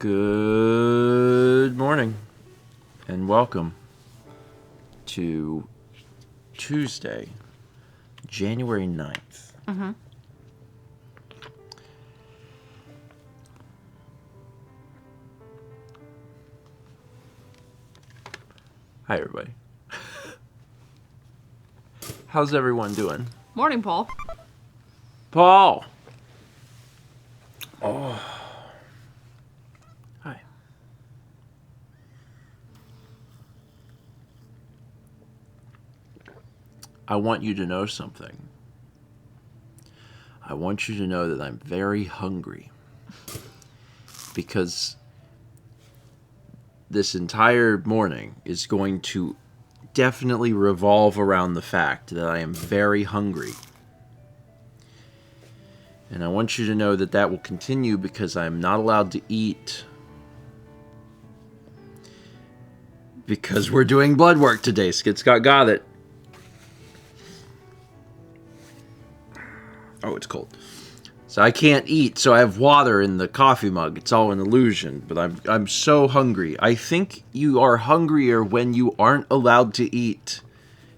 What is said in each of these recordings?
Good morning and welcome to Tuesday, January 9th. Mm-hmm. Hi, everybody. How's everyone doing? Morning, Paul. Paul! Oh. Hi. I want you to know something. I want you to know that I'm very hungry. Because this entire morning is going to definitely revolve around the fact that I am very hungry. And I want you to know that that will continue because I'm not allowed to eat. Because we're doing blood work today. Skid Scott got it. Oh, it's cold. So I can't eat, so I have water in the coffee mug. It's all an illusion, but I'm so hungry. I think you are hungrier when you aren't allowed to eat.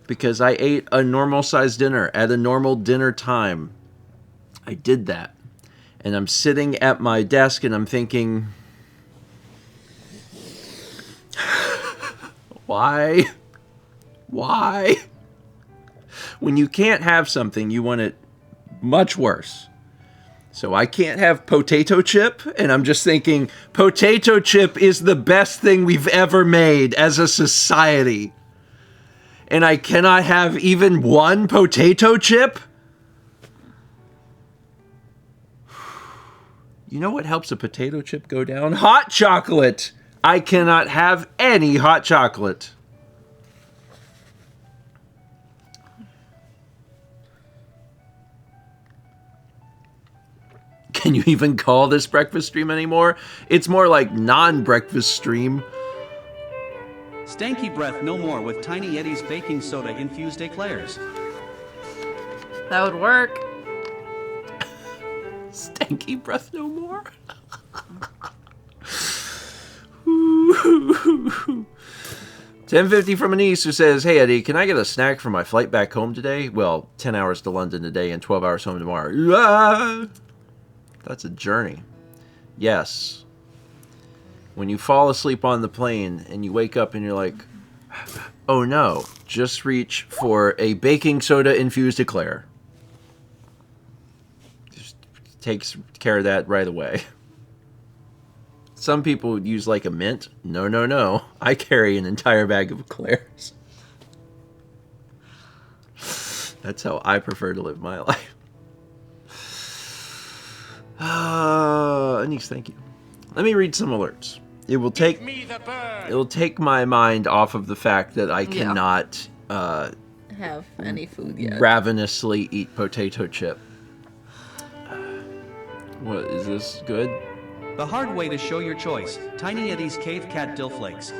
Because I ate a normal-sized dinner at a normal dinner time. I did that. And I'm sitting at my desk and I'm thinking, why? Why? When you can't have something, you want it much worse. So I can't have potato chip, and I'm just thinking, potato chip is the best thing we've ever made as a society. And I cannot have even one potato chip? You know what helps a potato chip go down? Hot chocolate! I cannot have any hot chocolate. Can you even call this breakfast stream anymore? It's more like non-breakfast stream. Stanky breath no more with Tiny Eddie's baking soda infused eclairs. That would work. Stanky breath no more. 1050 from Anise who says, "Hey Eddie, can I get a snack for my flight back home today? Well, 10 hours to London today and 12 hours home tomorrow." Ah! That's a journey. Yes. When you fall asleep on the plane and you wake up and you're like, oh no, just reach for a baking soda infused eclair. Just takes care of that right away. Some people use like a mint. No, no, no. I carry an entire bag of eclairs. That's how I prefer to live my life. Anise, thank you. Let me read some alerts. It will take my mind off of the fact that I cannot Have any food yet. ravenously eat potato chip. What is this good? The hard way to show your choice. Tiny Eddie's Cave Cat Dill Flakes.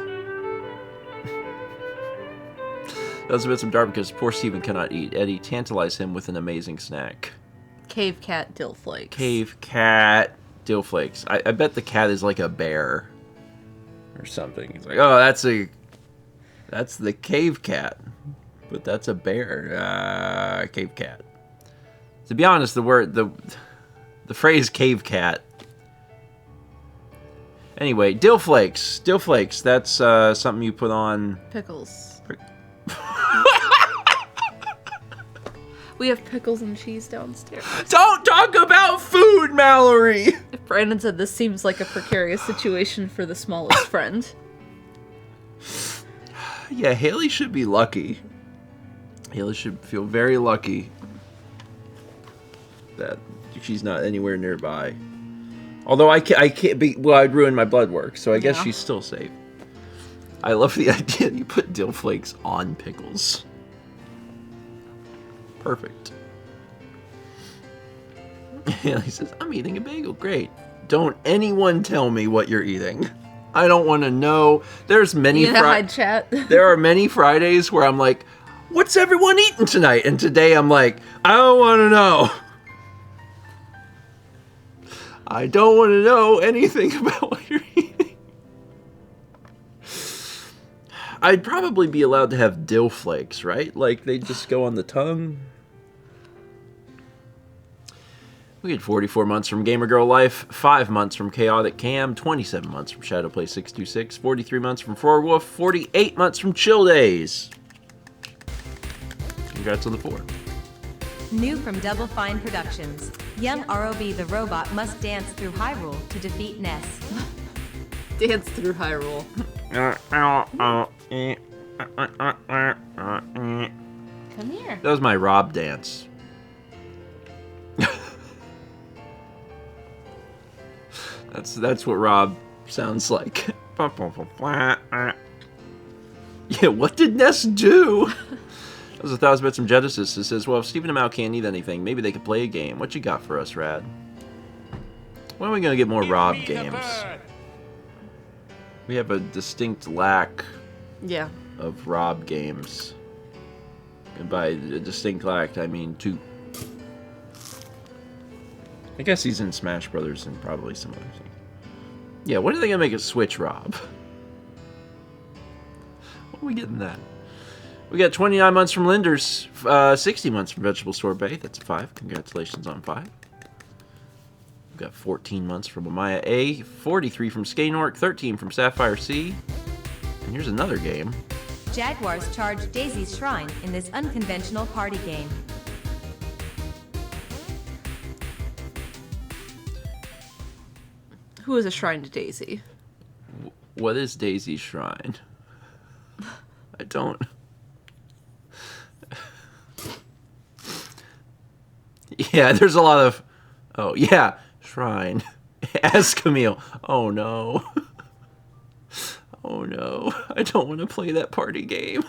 That was a bit some dark because poor Steven cannot eat. Eddie, tantalize him with an amazing snack. Cave cat dill flakes. Cave cat dill flakes. I bet the cat is like a bear or something. He's like, oh, that's the cave cat, but that's a bear. Cave cat. To be honest, the phrase cave cat. Anyway, dill flakes. Dill flakes. That's something you put on Pickles. We have pickles and cheese downstairs. Don't talk about food, Mallory! Brandon said this seems like a precarious situation for the smallest friend. Yeah, Haley should be lucky. Haley should feel very lucky that she's not anywhere nearby. Although I can't be, well, I'd ruin my blood work, so I guess she's still safe. I love the idea that you put dill flakes on pickles. Perfect. Haley says, I'm eating a bagel. Great. Don't anyone tell me what you're eating. I don't want to know. There's many chat. There are many Fridays where I'm like, what's everyone eating tonight? And today I'm like, I don't want to know. I don't want to know anything about what you're eating. I'd probably be allowed to have dill flakes, right? Like, they just go on the tongue. We get 44 months from Gamer Girl Life, 5 months from Chaotic Cam, 27 months from Shadowplay626, 43 months from 4Wolf, 48 months from Chill Days. Congrats on the 4. New from Double Fine Productions. Young ROB the robot must dance through Hyrule to defeat Ness. Dance through Hyrule. Come here. That was my Rob dance. That's what Rob sounds like. Yeah, what did Ness do? That was 1,000 bits from Genesis. It says, well, if Stephen and Mal can't eat anything, maybe they could play a game. What you got for us, Rad? When are we going to get more Rob games? We have a distinct lack of Rob games. And by a distinct lack, I mean 2. I guess he's in Smash Brothers and probably some other thing. Yeah, when are they going to make a Switch Rob? When are we getting that? We got 29 months from Linders, 60 months from Vegetable Store Bay. That's a 5. Congratulations on 5. We've got 14 months from Amaya A, 43 from Skanork, 13 from Sapphire C. And here's another game. Jaguars charge Daisy's shrine in this unconventional party game. Who is a shrine to Daisy? What is Daisy's shrine? I don't... Yeah, there's a lot of... Oh, yeah, shrine. As Camille. Oh, no. Oh, no. I don't want to play that party game.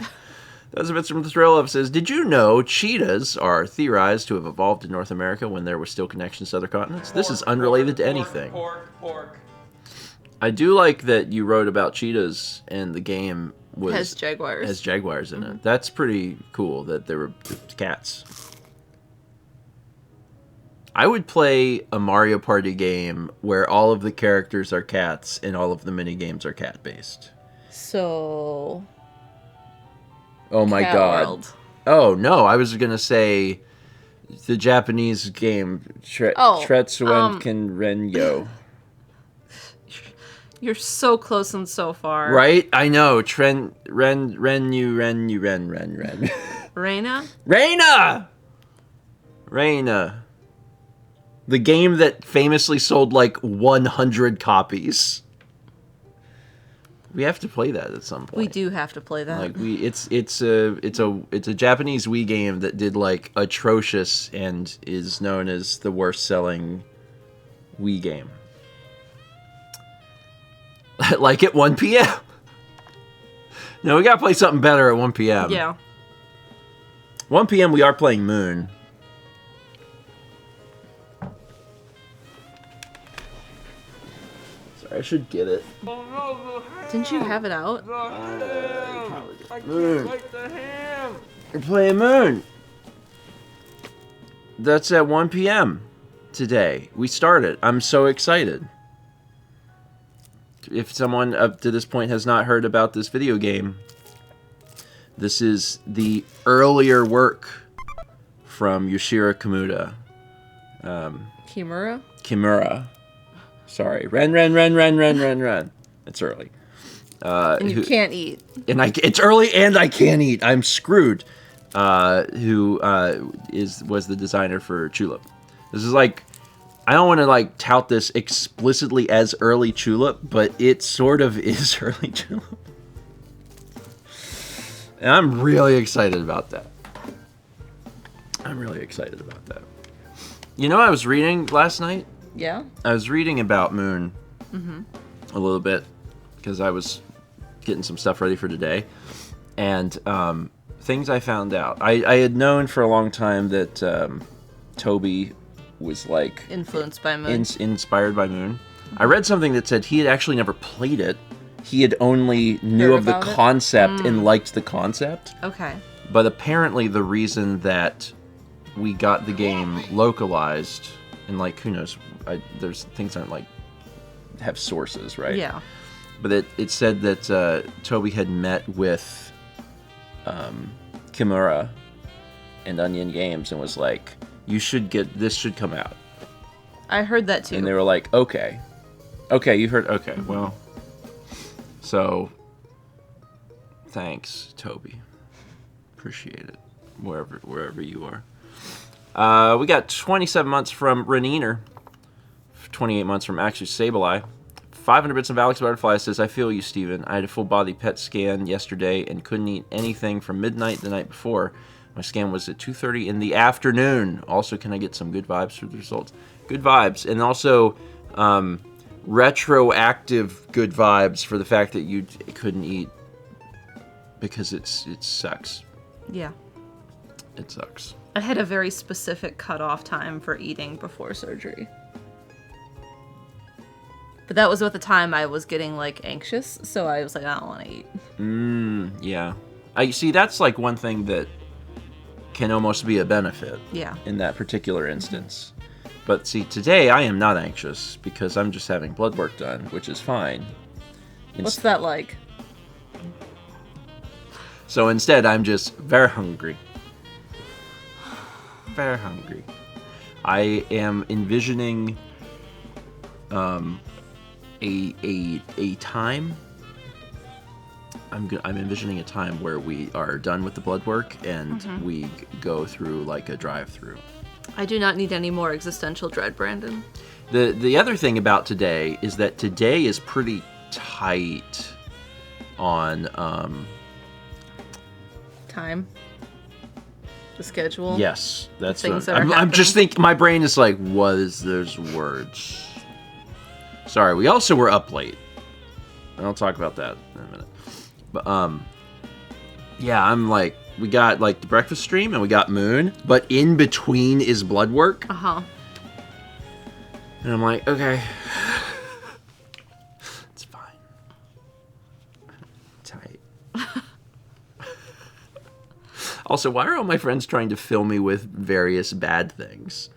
That's a bit from the Thrill Up says, did you know cheetahs are theorized to have evolved in North America when there were still connections to other continents? This is unrelated to anything. Pork. I do like that you wrote about cheetahs and the game Has jaguars. has jaguars in it. That's pretty cool that there were cats. I would play a Mario Party game where all of the characters are cats and all of the mini games are cat based. So... Oh my Cat god. World. Oh no, I was gonna say the Japanese game Tretsuenken Renyo. You're so close and so far. Right? I know. Ren. Reina? Reina. The game that famously sold like 100 copies. We have to play that at some point. We do have to play that. Like it's a Japanese Wii game that did like atrocious and is known as the worst selling Wii game. Like at 1 p.m. No, we gotta play something better at 1 p.m. Yeah. 1 p.m. we are playing Moon. Sorry, I should get it. Didn't you have it out? Moon. You're playing Moon. That's at 1 p.m. today. We started. I'm so excited. If someone up to this point has not heard about this video game, this is the earlier work from Yoshiro Kimura. Kimura. Sorry. Ren. It's early. And you can't eat. And it's early and I can't eat. I'm screwed. Who was the designer for Tulip. This is like, I don't want to like tout this explicitly as early Tulip, but it sort of is early Tulip. And I'm really excited about that. You know what I was reading last night? Yeah? I was reading about Moon a little bit because I was getting some stuff ready for today. And things I found out. I had known for a long time that Toby was like... Influenced by Moon. Inspired by Moon. I read something that said he had actually never played it. He had only knew Heard of the about it? concept and liked the concept. Okay. But apparently the reason that we got the game localized And like, who knows? There's things aren't like have sources, right? Yeah. But it said that Toby had met with Kimura and Onion Games and was like, "You should this should come out." I heard that too. And they were like, "Okay, you heard? Okay, well, so thanks, Toby. Appreciate it, wherever you are." We got 27 months from Reniner, 28 months from Actually Sableye. 500 bits of Alex Butterfly says, "I feel you, Steven. I had a full body PET scan yesterday and couldn't eat anything from midnight the night before. My scan was at 2:30 in the afternoon. Also, can I get some good vibes for the results?" Good vibes. And also retroactive good vibes for the fact that you couldn't eat because it sucks. Yeah. It sucks. I had a very specific cutoff time for eating before surgery. But that was at the time I was getting, like, anxious, so I was like, I don't want to eat. Yeah. I see, that's, like, one thing that can almost be a benefit. Yeah. In that particular instance. But, see, today I am not anxious because I'm just having blood work done, which is fine. What's that like? So, instead, I'm just very hungry. Very hungry. I am envisioning a time. I'm envisioning a time where we are done with the blood work and we go through like a drive-through. I do not need any more existential dread, Brandon. The other thing about today is that today is pretty tight on Time. The schedule. yes, that's Things what, that are I'm just happening. thinking. My brain is like, what is those words? Sorry, we also were up late. And I'll talk about that in a minute. But yeah, I'm like, we got like the breakfast stream and we got Moon, but in between is blood work. Uh-huh. And I'm like, okay, it's fine. Tight. Also, why are all my friends trying to fill me with various bad things?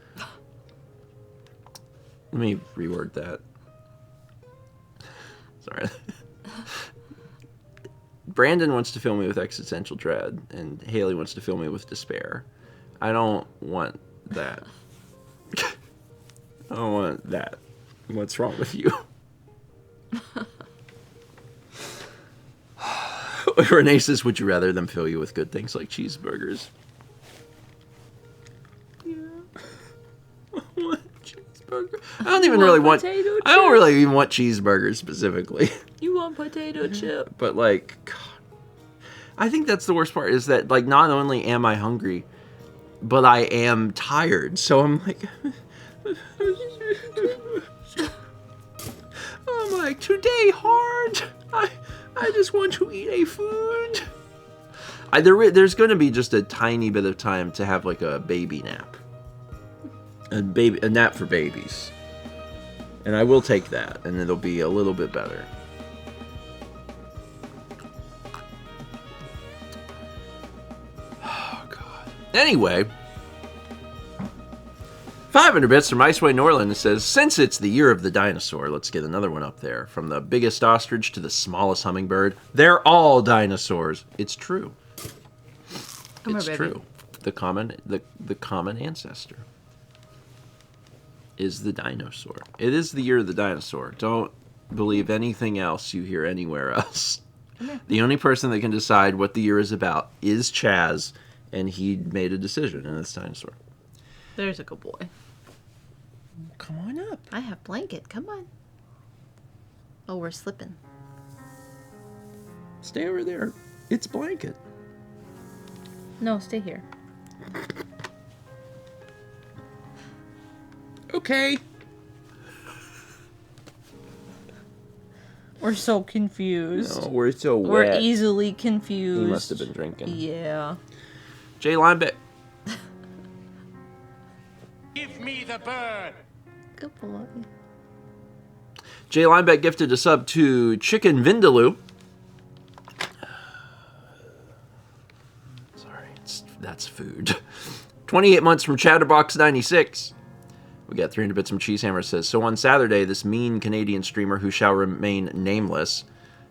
Let me reword that. Sorry. Brandon wants to fill me with existential dread, and Haley wants to fill me with despair. I don't want that. I don't want that. What's wrong with you? Renee says, would you rather them fill you with good things like cheeseburgers? Yeah. I want cheeseburger. I don't even really want... potato I don't chips? really even want cheeseburgers specifically. You want potato chip? But, like, God. I think that's the worst part, is that, like, not only am I hungry, but I am tired. So I'm like... I'm like, today hard. I just want to eat a food. There's going to be just a tiny bit of time to have, like, a baby nap. A nap for babies. And I will take that, and it'll be a little bit better. Oh, God. Anyway, 500 bits from Iceway Norland says, since it's the year of the dinosaur, let's get another one up there. From the biggest ostrich to the smallest hummingbird, they're all dinosaurs. It's true. Come It's here, baby. true. The common ancestor is the dinosaur. It is the year of the dinosaur. Don't believe anything else you hear anywhere else. The only person that can decide what the year is about is Chaz, and he made a decision, and it's dinosaur. There's a good boy. Come on up. I have blanket. Come on. Oh, we're slipping. Stay over there. It's blanket. No, stay here. Okay. We're so confused. No, we're so wet. We're easily confused. He must have been drinking. Yeah. Jay Lineback. Give me the bird. Good boy. Jay Lineback gifted a sub to Chicken Vindaloo. Sorry, that's food. 28 months from Chatterbox 96. We got 300 Bits from Cheesehammer says, so on Saturday, this mean Canadian streamer who shall remain nameless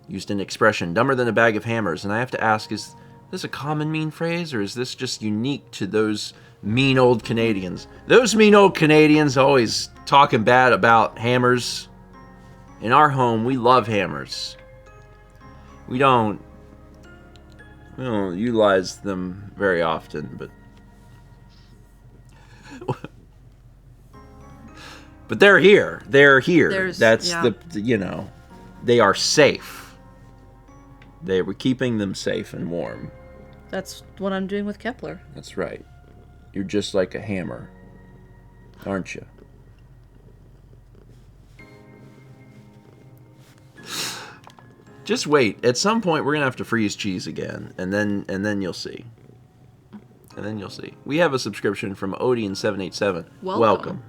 used an expression, dumber than a bag of hammers. And I have to ask, is this a common mean phrase, or is this just unique to those mean old Canadians? Those mean old Canadians always talking bad about hammers. In our home, we love hammers. We don't utilize them very often, but they're here. They're here. That's they are safe. We're keeping them safe and warm. That's what I'm doing with Kepler. That's right. You're just like a hammer, aren't you? Just wait. At some point, we're gonna have to freeze cheese again, and then you'll see. And then you'll see. We have a subscription from Odian787. Welcome.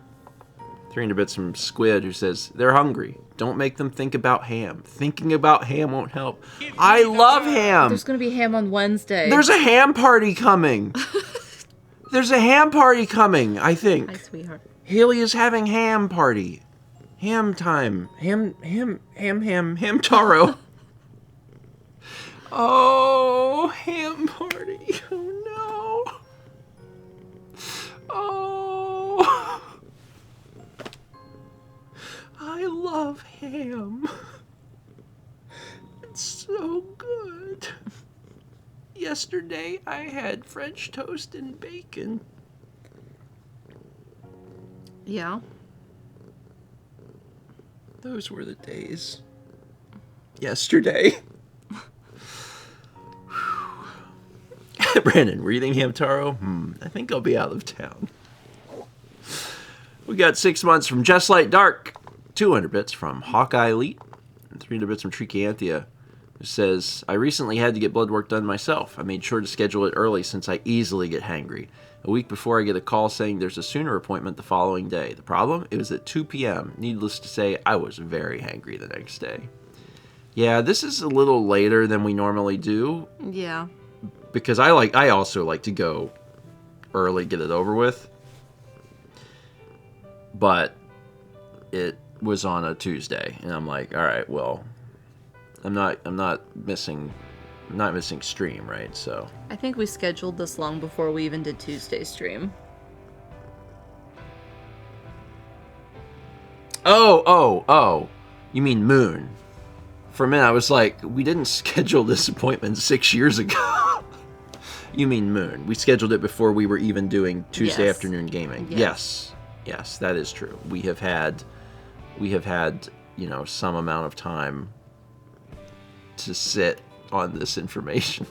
300 Bits from Squid, who says, they're hungry. Don't make them think about ham. Thinking about ham won't help. I love ham. There's going to be ham on Wednesday. There's a ham party coming. There's a ham party coming, I think. Hi, sweetheart. Haley is having ham party. Ham time. Ham taro. Oh, ham party. Oh, no. Oh. I love ham. It's so good. Yesterday I had French toast and bacon. Yeah. Those were the days. Yesterday. Brandon, were you eating ham taro? I think I'll be out of town. We got 6 months from Just Light Dark, 200 bits from Hawkeye Elite, and 300 bits from Trichianthia, who says, I recently had to get blood work done myself. I made sure to schedule it early since I easily get hangry. A week before, I get a call saying there's a sooner appointment the following day. The problem? It was at 2 p.m. Needless to say, I was very hangry the next day. Yeah, this is a little later than we normally do. Yeah. Because I also like to go early, get it over with. But it was on a Tuesday, and I'm like, all right, well, I'm not missing stream, right? So I think we scheduled this long before we even did Tuesday stream. Oh, you mean Moon? For a minute, I was like, we didn't schedule this appointment 6 years ago. You mean Moon? We scheduled it before we were even doing Tuesday afternoon gaming. Yes, that is true. We have had, some amount of time to sit on this information.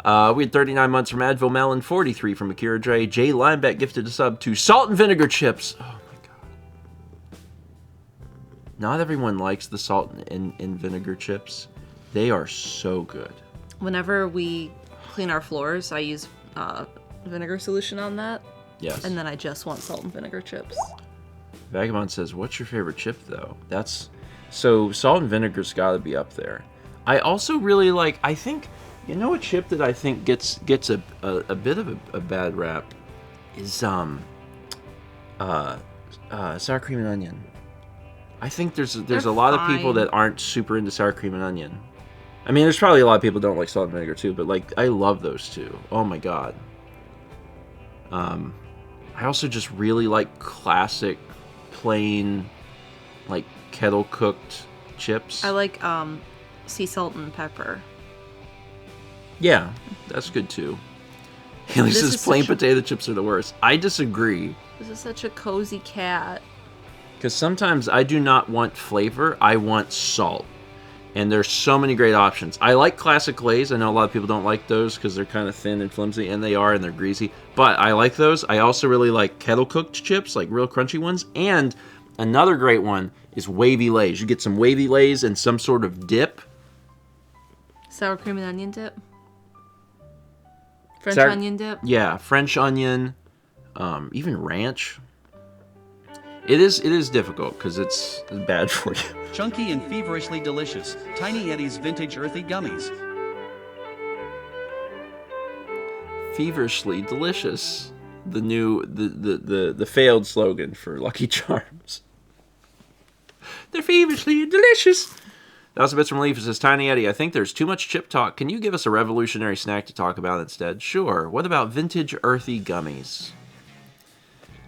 We had 39 months from Advil Melon, 43 from Akira Dre. Jay Lineback gifted a sub to Salt and Vinegar Chips. Oh my god. Not everyone likes the salt and vinegar chips. They are so good. Whenever we clean our floors, I use vinegar solution on that. Yes. And then I just want salt and vinegar chips. Vagabond says, what's your favorite chip, though? So salt and vinegar's got to be up there. I also really like, I think, a chip that I think gets a bit of a bad rap is sour cream and onion. I think there's a lot of people that aren't super into sour cream and onion. I mean, there's probably a lot of people that don't like salt and vinegar too, but I love those two. Oh my god. I also just really like classic, plain, kettle cooked chips. I like sea salt and pepper. Yeah, that's good too. Haley says plain potato chips are the worst. I disagree. This is such a cozy cat. Because sometimes I do not want flavor, I want salt. And there's so many great options. I like classic Lay's. I know a lot of people don't like those because they're kind of thin and flimsy, and they are, and they're greasy. But I like those. I also really like kettle-cooked chips, like real crunchy ones. And another great one is wavy Lay's. You get some wavy Lay's and some sort of dip. Sour cream and onion dip? French onion dip? Yeah, French onion, even ranch. It is difficult because it's bad for you. Chunky and feverishly delicious. Tiny Eddie's Vintage Earthy Gummies. Feverishly delicious. the failed slogan for Lucky Charms. They're feverishly delicious. That's a bit from Leaf. It says, Tiny Eddie, I think there's too much chip talk. Can you give us a revolutionary snack to talk about instead? Sure. What about vintage earthy gummies?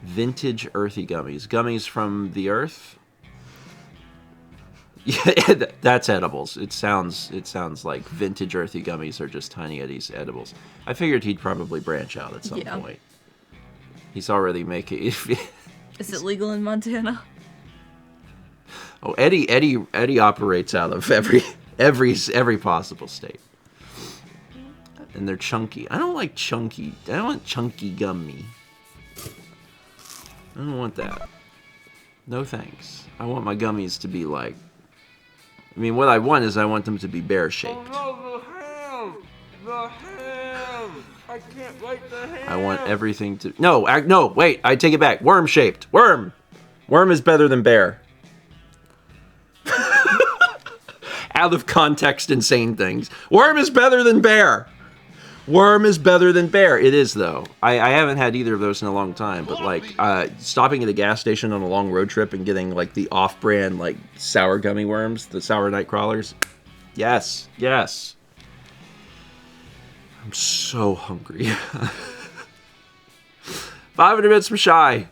Vintage earthy gummies. Gummies from the earth? Yeah, that's edibles. It sounds like vintage earthy gummies are just Tiny Eddie's edibles. I figured he'd probably branch out at some point. He's already making... Is it legal in Montana? Oh, Eddie operates out of every possible state. And they're chunky. I don't like chunky. I don't want chunky gummy. I don't want that. No thanks. I want my gummies to be like... I mean, what I want is I want them to be bear-shaped. Oh no, the ham! I can't like the ham! I want everything to... No, wait, I take it back. Worm-shaped. Worm! Worm is better than bear. Out of context, insane things. Worm is better than bear. Worm is better than bear. It is, though. I haven't had either of those in a long time, but, like, stopping at a gas station on a long road trip and getting, like, the off-brand, like, sour gummy worms, the sour night crawlers. Yes. I'm so hungry. 500 bits from Shy.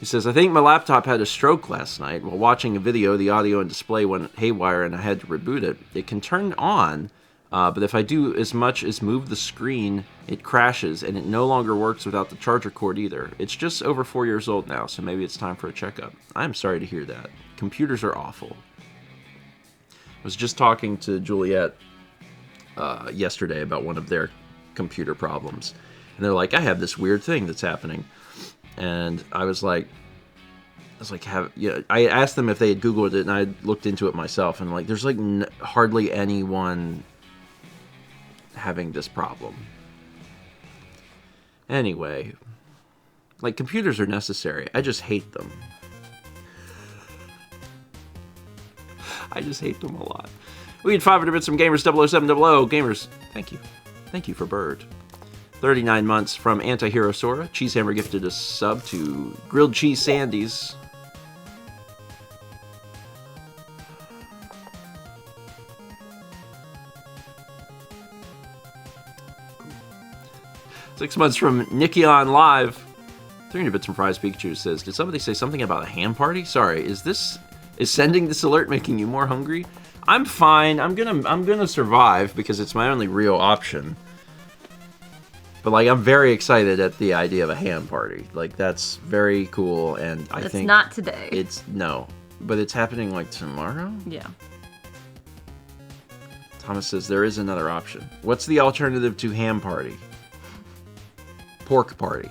He says, I think my laptop had a stroke last night. While watching a video, the audio and display went haywire and I had to reboot it. It can turn on, but if I do as much as move the screen, it crashes and it no longer works without the charger cord either. It's just over 4 years old now, so maybe it's time for a checkup. I'm sorry to hear that. Computers are awful. I was just talking to Juliet yesterday about one of their computer problems. And they're like, I have this weird thing that's happening. And I was like, I asked them if they had Googled it, and I looked into it myself, and like, there's like hardly anyone having this problem. Anyway, like, computers are necessary. I just hate them. I just hate them a lot. We had 500 bits from Gamers 00700. Gamers, thank you. Thank you for Bird. 39 months from Antihero Sora. Cheesehammer gifted a sub to Grilled Cheese Sandy's. Six months from Nikion Live. 300 bits from Fries Pikachu says, did somebody say something about a ham party? Sorry, is sending this alert making you more hungry? I'm fine. I'm gonna survive because it's my only real option. But, like, I'm very excited at the idea of a ham party. Like, that's very cool, and I think... It's not today. No. But it's happening, like, tomorrow? Yeah. Thomas says there is another option. What's the alternative to ham party? Pork party.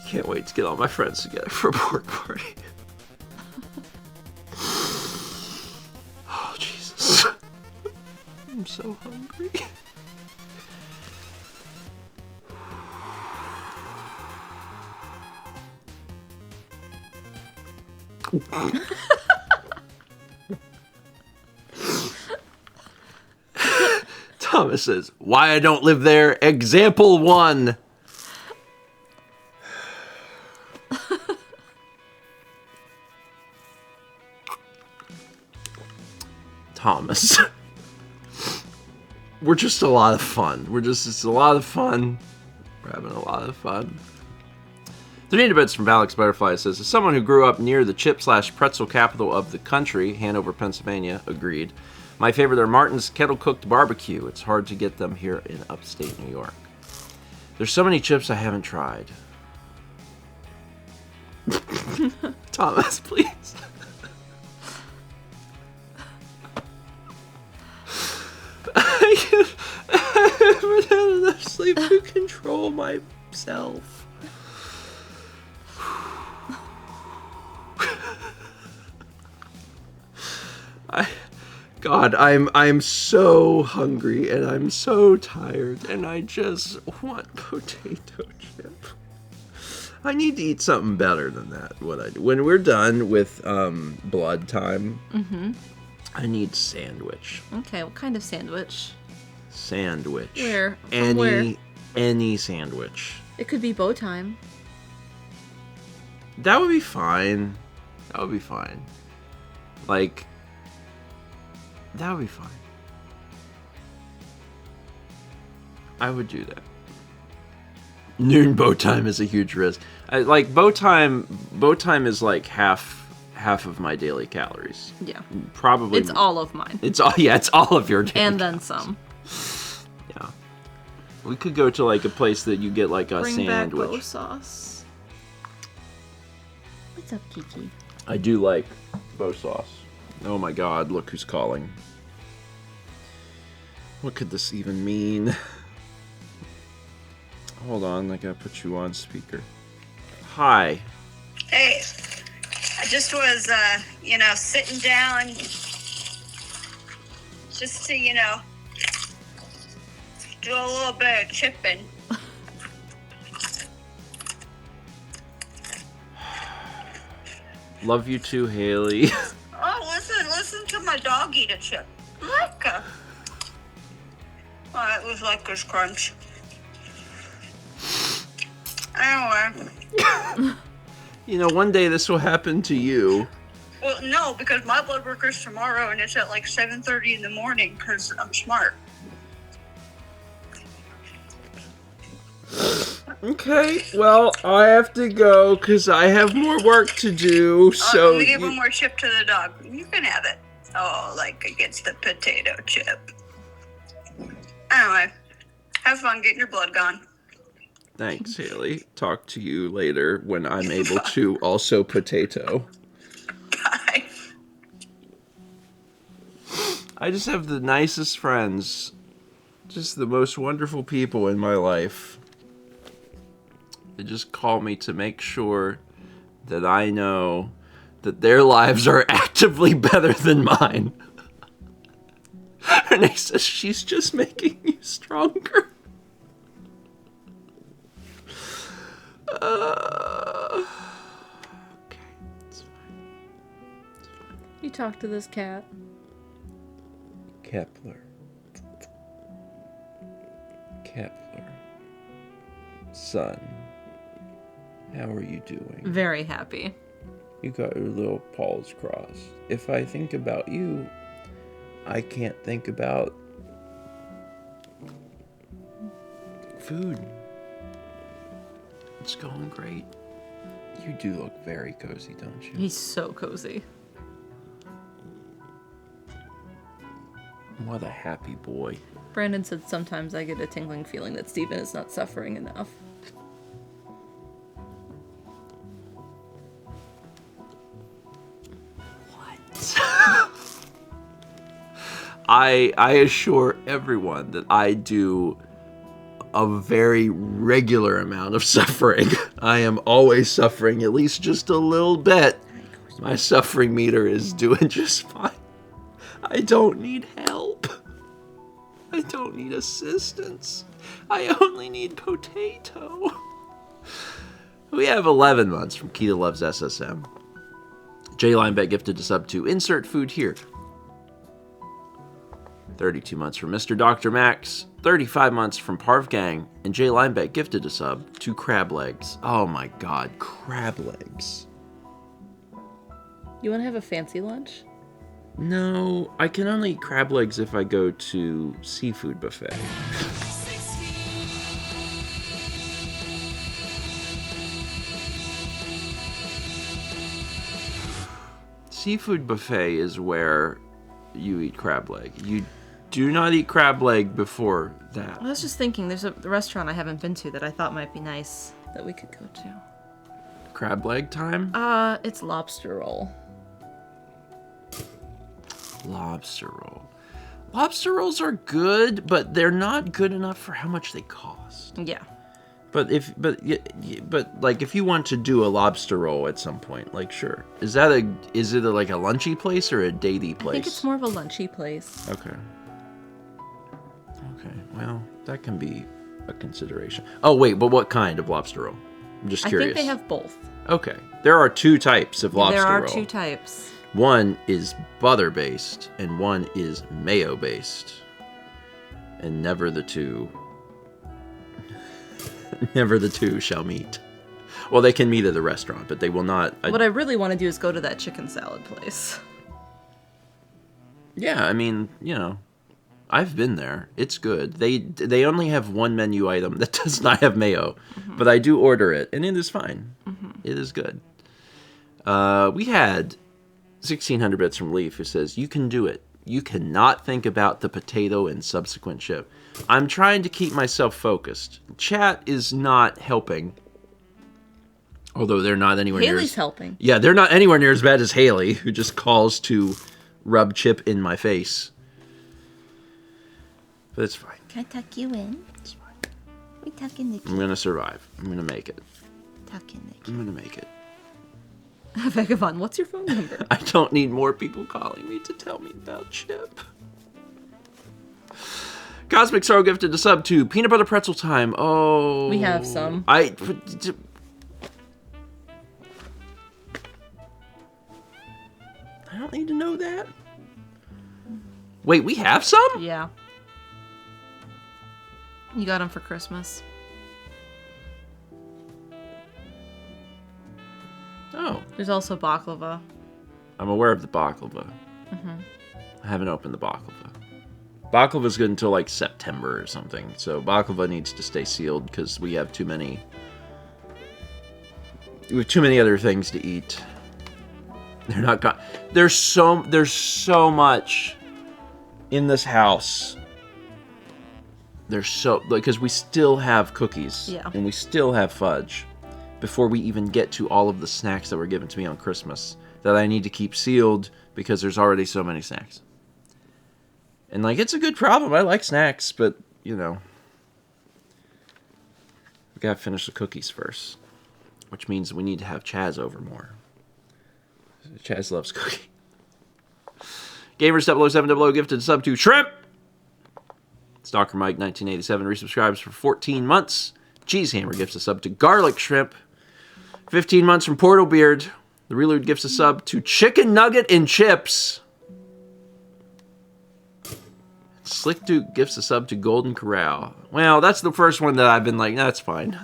Can't wait to get all my friends together for a pork party. Oh, Jesus. I'm so hungry. Thomas says, why I don't live there, example 1. Thomas. We're just a lot of fun. It's a lot of fun. We're having a lot of fun. 300 bits from Alex Butterfly says, as someone who grew up near the chip/pretzel capital of the country, Hanover, Pennsylvania, agreed. My favorite are Martin's kettle-cooked barbecue. It's hard to get them here in upstate New York. There's so many chips I haven't tried. Thomas, please. I haven't had enough sleep to control myself. God, I'm so hungry and I'm so tired and I just want potato chip. I need to eat something better than that. What I do when we're done with blood time, I need sandwich. Okay, what kind of sandwich? Sandwich. Where? From Any where? any sandwich. It could be bow time. That would be fine. That would be fine. Like, that would be fine. I would do that. Noon bow time is a huge risk. Like bow time is like half of my daily calories. Yeah. Probably. It's all of mine. It's all of your daily And then calories. some. Yeah. We could go to like a place that you get like a Bring sandwich. back bow sauce. What's up, Kiki? I do like bow sauce. Oh my God, look who's calling. What could this even mean? Hold on, I gotta put you on speaker. Hi. Hey, I just was, sitting down just to, do a little bit of chipping. Love you too, Haley. Oh, listen to my dog eat a chip. Micah. Oh, it was like this crunch. Anyway. You know, one day this will happen to you. Well, no, because my blood work is tomorrow and it's at like 7:30 in the morning because I'm smart. Okay, well, I have to go because I have more work to do, so... Let me give one more chip to the dog. You can have it. Oh, like against the potato chip. Anyway, have fun getting your blood gone. Thanks, Haley. Talk to you later when I'm able to also potato. Bye. I just have the nicest friends. Just the most wonderful people in my life. They just call me to make sure that I know that their lives are actively better than mine. Renee says she's just making you stronger. Okay, it's fine. It's fine. You talk to this cat. Kepler. Son, how are you doing? Very happy. You got your little paws crossed. If I think about you, I can't think about food. It's going great. You do look very cozy, don't you? He's so cozy. What a happy boy. Brandon said sometimes I get a tingling feeling that Stephen is not suffering enough. I assure everyone that I do a very regular amount of suffering. I am always suffering at least just a little bit. My suffering meter is doing just fine. I don't need help. I don't need assistance. I only need potato. We have 11 months from Keita Loves SSM. J Linebet gifted a sub to Insert Food Here. 32 months from Mr. Dr. Max, 35 months from Parv Gang, and J Linebet gifted a sub to Crab Legs. Oh my God, crab legs. You want to have a fancy lunch? No, I can only eat crab legs if I go to seafood buffet. Seafood buffet is where you eat crab leg. You do not eat crab leg before that. I was just thinking, there's a restaurant I haven't been to that I thought might be nice that we could go to. Crab leg time? It's lobster roll. Lobster roll. Lobster rolls are good, but they're not good enough for how much they cost. Yeah. But if you want to do a lobster roll at some point, like sure, is it like a lunchy place or a datey place? I think it's more of a lunchy place. Okay. Okay. Well, that can be a consideration. Oh wait, but what kind of lobster roll? I'm just curious. I think they have both. Okay. There are 2 types of lobster roll. There are 2 types. One is butter based and one is mayo based. And never the two shall meet. Well, they can meet at the restaurant, but they will not. What I really want to do is go to that chicken salad place. Yeah, I mean, I've been there. It's good. They only have one menu item that does not have mayo, but I do order it, and it is fine. It is good. We had 1600 bits from Leaf who says, "You can do it. You cannot think about the potato and subsequent chip." I'm trying to keep myself focused. Chat is not helping. Although they're not anywhere near Haley's helping. Yeah, they're not anywhere near as bad as Haley, who just calls to rub chip in my face. But it's fine. Can I tuck you in? It's fine. We tuck in the I'm going to survive. I'm going to make it. tuck in the I'm going to make it. Vagabond, what's your phone number? I don't need more people calling me to tell me about Chip. Cosmic Sorrow gifted a sub to Peanut Butter Pretzel Time. Oh. We have some. I don't need to know that. Wait, we have some? Yeah. You got them for Christmas. Oh. There's also baklava. I'm aware of the baklava. I haven't opened the baklava. Baklava's good until like September or something. So baklava needs to stay sealed because we have too many. We have too many other things to eat. They're not gone. There's so much in this house. Because we still have cookies. Yeah. And we still have fudge before we even get to all of the snacks that were given to me on Christmas that I need to keep sealed because there's already so many snacks. And like, it's a good problem. I like snacks, but we gotta finish the cookies first, which means we need to have Chaz over more. Chaz loves cookie. Gamers00700 gifted sub to Shrimp. Stalker Mike 1987 resubscribes for 14 months. Cheesehammer gifts a sub to Garlic Shrimp. 15 months from Portal Beard. The Reload gifts a sub to Chicken Nugget and Chips. Slick Duke gifts a sub to Golden Corral. Well, that's the first one that I've been like, that's fine.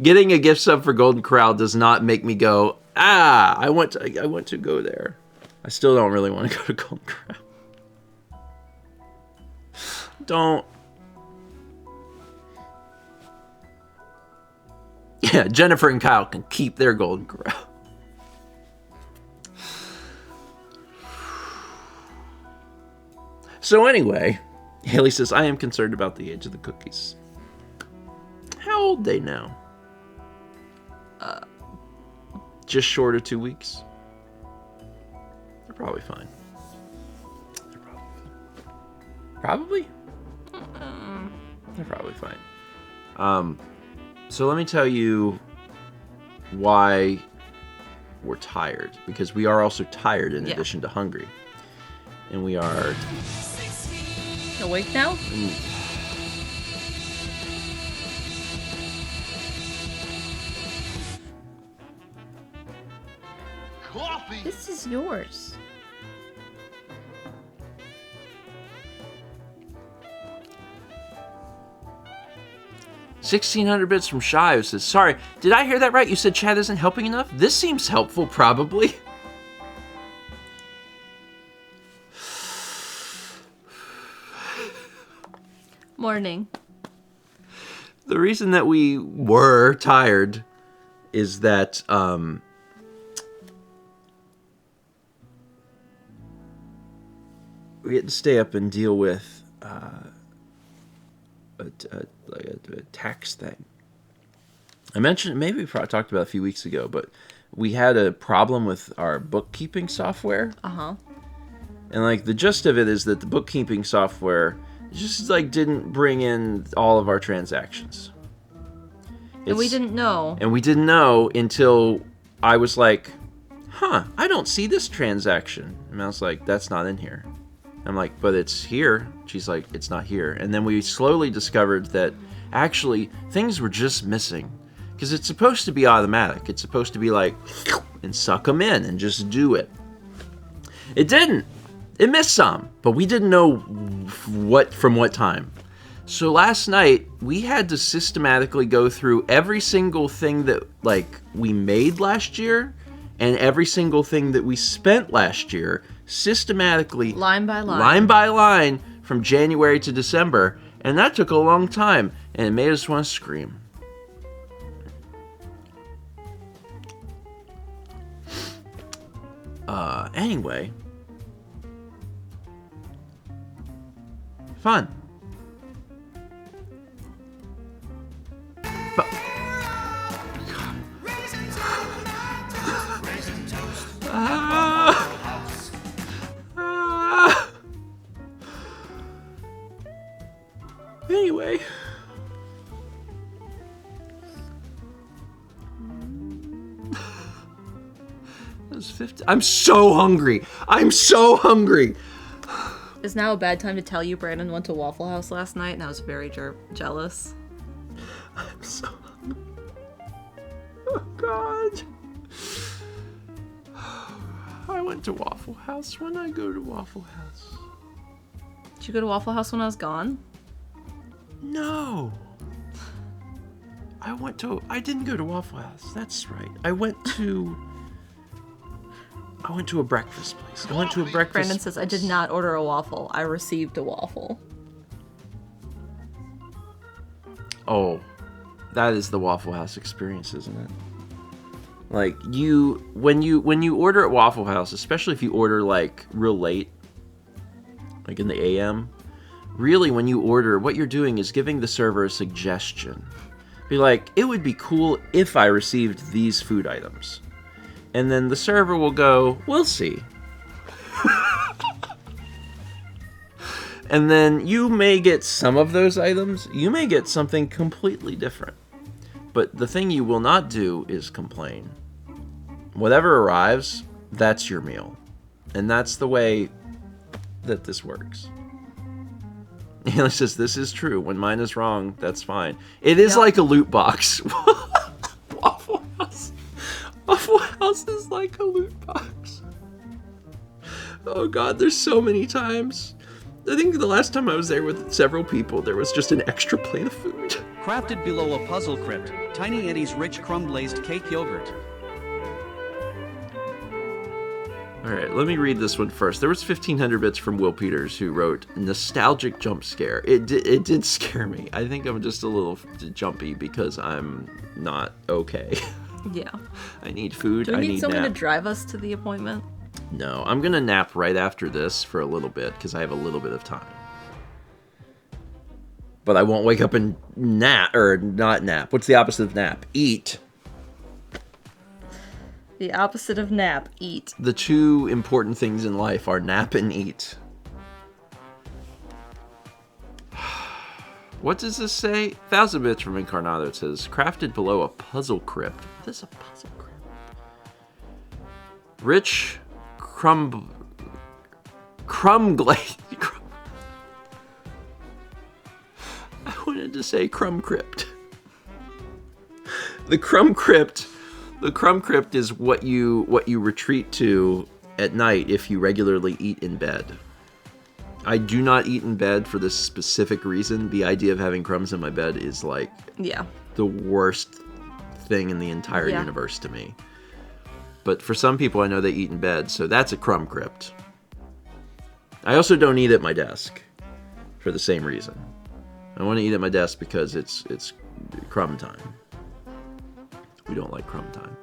Getting a gift sub for Golden Corral does not make me go, I want to go there. I still don't really want to go to Golden Corral. Don't. Yeah, Jennifer and Kyle can keep their Golden Corral. So anyway, Haley says, I am concerned about the age of the cookies. How old are they now? Just short of 2 weeks. They're probably fine. Probably? They're probably fine. So let me tell you why we're tired. Because we are also tired in addition to hungry. And we are... Awake now? Coffee! This is yours. $1,600 bits from Shy who says, sorry, did I hear that right? You said chat isn't helping enough? This seems helpful, probably. Morning. The reason that we were tired is that we had to stay up and deal with a tax thing. I mentioned, maybe we probably talked about it a few weeks ago, but we had a problem with our bookkeeping software. Uh-huh. And like the gist of it is that the bookkeeping software just like didn't bring in all of our transactions. And we didn't know. And we didn't know until I was like, I don't see this transaction. And I was like, that's not in here. I'm like, but it's here. She's like, it's not here. And then we slowly discovered that actually things were just missing. Because it's supposed to be automatic. It's supposed to be like, and suck them in and just do it. It didn't. It missed some, but we didn't know from what time. So last night, we had to systematically go through every single thing that we made last year and every single thing that we spent last year, systematically, line by line, from January to December. And that took a long time, and it made us want to scream. Anyway. Fun. Anyway. That was 50. I'm so hungry. Is now a bad time to tell you Brandon went to Waffle House last night and I was very jealous? I'm so hungry. Oh, God. I went to Waffle House when I go to Waffle House. Did you go to Waffle House when I was gone? No. I didn't go to Waffle House. That's right. I went to a breakfast place. Brandon says, I did not order a waffle. I received a waffle. Oh, that is the Waffle House experience, isn't it? Like, when you order at Waffle House, especially if you order, real late, like in the AM, really, when you order, what you're doing is giving the server a suggestion. Be like, it would be cool if I received these food items. And then the server will go, we'll see. And then you may get some of those items. You may get something completely different. But the thing you will not do is complain. Whatever arrives, that's your meal. And that's the way that this works. Haley says, this is true. When mine is wrong, that's fine. It is like a loot box. Waffle House. Waffle House is like a loot box. Oh God, there's so many times. I think the last time I was there with several people, there was just an extra plate of food. Crafted below a puzzle crypt, Tiny Eddie's rich crumb-glazed cake yogurt. Alright, let me read this one first. There was 1,500 bits from Will Peters, who wrote, nostalgic jump scare. It did scare me. I think I'm just a little jumpy because I'm not okay. Yeah. I need food. Do we need someone nap. to drive us to the appointment? No, I'm going to nap right after this for a little bit because I have a little bit of time. But I won't wake up and nap, or not nap. What's the opposite of nap? Eat. The opposite of nap, eat. The two important things in life are nap and eat. What does this say? 1,000 bits from Incarnado. It says, crafted below a puzzle crypt. What is a puzzle crypt? Rich crumb glaze. I wanted to say crumb crypt. The crumb crypt is what you retreat to at night if you regularly eat in bed. I do not eat in bed for this specific reason. The idea of having crumbs in my bed is like the worst thing in the entire universe to me. But for some people, I know they eat in bed, so that's a crumb crypt. I also don't eat at my desk for the same reason. I want to eat at my desk because it's crumb time. We don't like crumb time.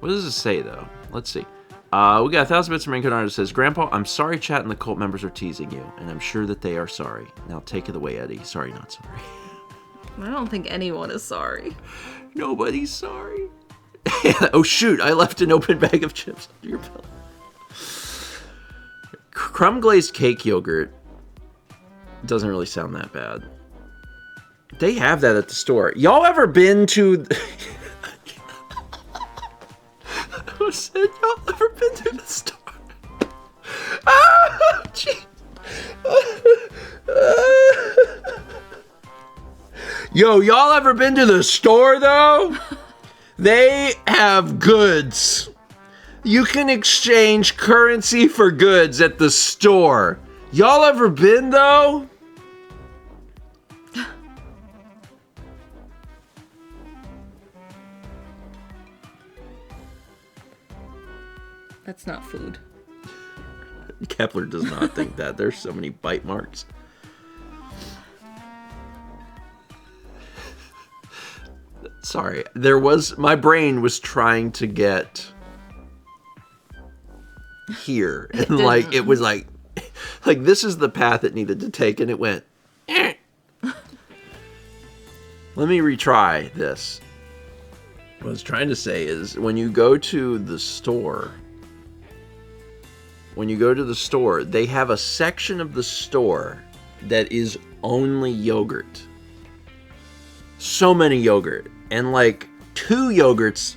What does it say, though? Let's see. We got 1,000 bits from Incarnado that says, Grandpa, I'm sorry chat and the cult members are teasing you, and I'm sure that they are sorry. Now take it away, Eddie. Sorry, not sorry. I don't think anyone is sorry. Nobody's sorry. Oh, shoot. I left an open bag of chips under your pillow. Crumb glazed cake yogurt doesn't really sound that bad. They have that at the store. Y'all ever been to... Who said y'all ever been to the store? Ah, gee. Yo, y'all ever been to the store, though? They have goods. You can exchange currency for goods at the store. Y'all ever been, though? That's not food. Kepler does not think that. There's so many bite marks. Sorry, my brain was trying to get here. And like, it was like this is the path it needed to take, and it went, eh. Let me retry this. What I was trying to say is, when you go to the store, they have a section of the store that is only yogurt. So many yogurt. And like two yogurts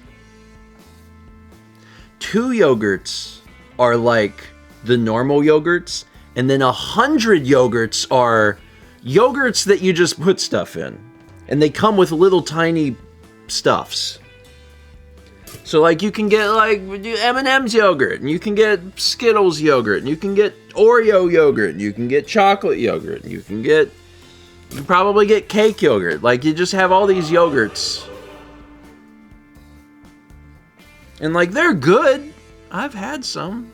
are like the normal yogurts, and then 100 yogurts are yogurts that you just put stuff in, and they come with little tiny stuffs. So like you can get like M&M's yogurt, and you can get Skittles yogurt, and you can get Oreo yogurt, and you can get chocolate yogurt, and you can probably get cake yogurt. Like, you just have all these yogurts. And like, they're good. I've had some.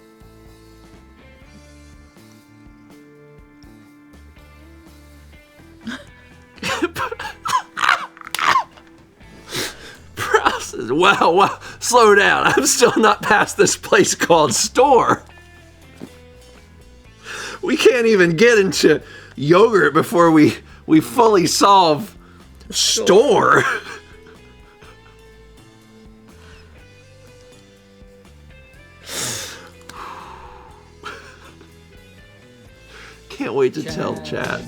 Process. Wow. Slow down. I'm still not past this place called store. We can't even get into yogurt before we fully solve store. Can't wait to tell chat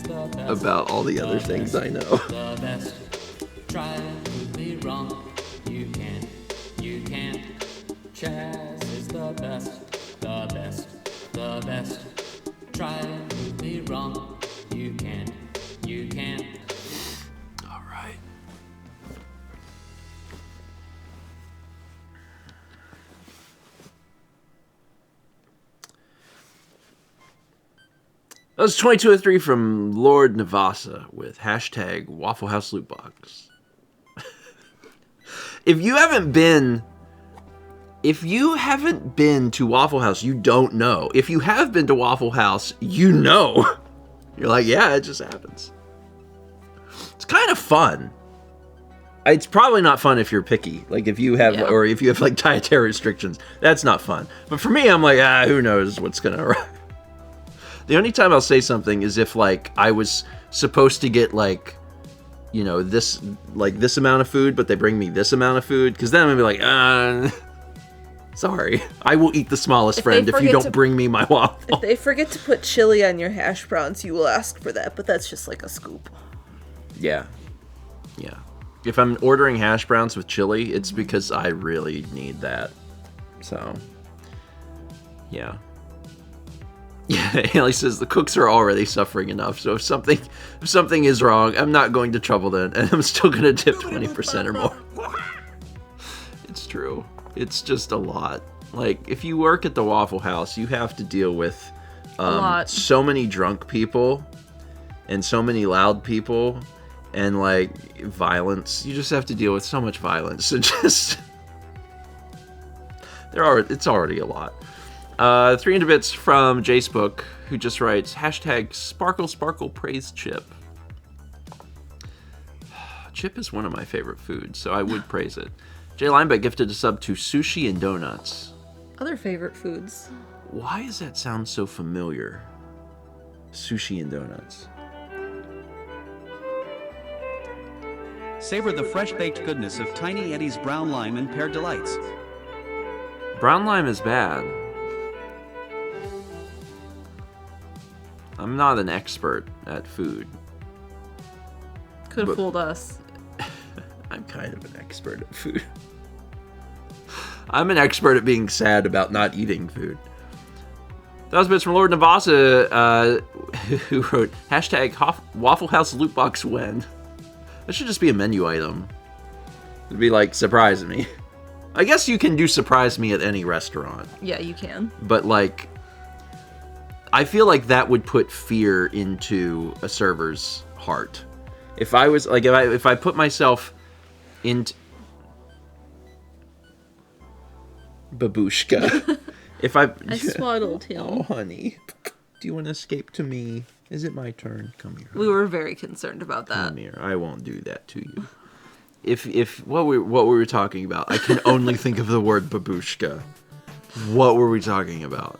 about all the other things I know. The best. Try to prove me wrong. You can't. Chaz is the best. The best. The best. Try to prove me wrong. You can't. All right. That was 2203 from Lord Navasa with hashtag Waffle House Loot Box. If you haven't been to Waffle House, you don't know. If you have been to Waffle House, you know. You're like, yeah, it just happens. It's kind of fun. It's probably not fun if you're picky. Like, if you have, or if you have like dietary restrictions, that's not fun. But for me, I'm like, who knows what's gonna arrive. The only time I'll say something is if like I was supposed to get like, you know, this amount of food, but they bring me this amount of food, because then I'm gonna be like, sorry, I will eat the smallest friend if you don't bring me my waffle. If they forget to put chili on your hash browns, you will ask for that, but that's just like a scoop. Yeah. If I'm ordering hash browns with chili, it's because I really need that. So, yeah. Yeah, Haley says the cooks are already suffering enough, so if something is wrong, I'm not going to trouble them, and I'm still going to tip 20% or more. It's true. It's just a lot. Like, if you work at the Waffle House, you have to deal with so many drunk people and so many loud people and, like, violence. You just have to deal with so much violence. So just... it's already a lot. 300 bits from Jacebook, who just writes, hashtag Sparkle Sparkle Praise Chip. Chip is one of my favorite foods, so I would praise it. Jay Linebeck gifted a sub to Sushi and Donuts. Other favorite foods. Why does that sound so familiar? Sushi and Donuts. Savor the fresh-baked goodness of Tiny Eddie's Brown Lime and Pear Delights. Brown lime is bad. I'm not an expert at food. Could have fooled us. I'm kind of an expert at food. I'm an expert at being sad about not eating food. That was bits from Lord Navasa, who wrote, Waffle House loot box when. That should just be a menu item. It'd be like, surprise me. I guess you can do surprise me at any restaurant. Yeah, you can. But like, I feel like that would put fear into a server's heart. If I was, like, if I put myself into... Babushka. If I swaddled him. Oh, honey. Do you want to escape to me? Is it my turn? Come here. We were very concerned about that. Come here. I won't do that to you. If what we were talking about, I can only think of the word babushka. What were we talking about?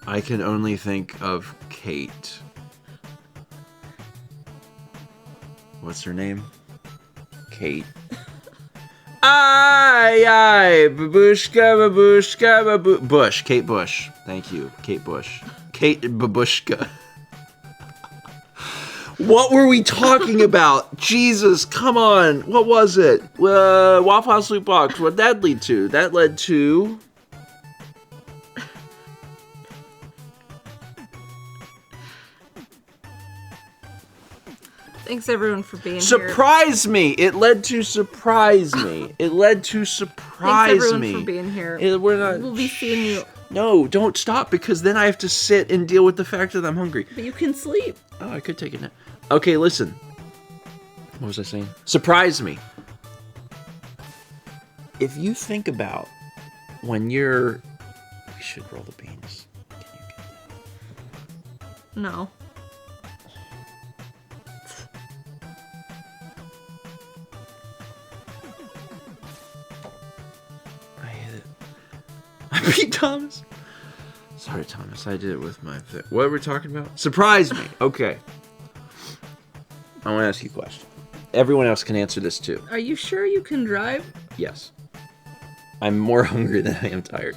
I can only think of Kate. What's her name? Kate. Aye, babushka, Bush, Kate Bush. Thank you, Kate Bush. Kate Babushka. What were we talking about? Jesus, come on. What was it? Waffle House loot box. What'd that lead to? That led to... Thanks everyone for being here. Surprise me! It led to surprise me. It led to surprise Thanks everyone me. for being here. We're not... We'll be seeing you. No, don't stop, because then I have to sit and deal with the fact that I'm hungry. But you can sleep. Oh, I could take a nap. Okay, listen. What was I saying? Surprise me. If you think about when you're... We should roll the beans. Can you get that? No. I hit it. I beat Thomas. Sorry, Thomas. I did it with my... What were we talking about? Surprise me. Okay. I want to ask you a question. Everyone else can answer this too. Are you sure you can drive? Yes. I'm more hungry than I am tired.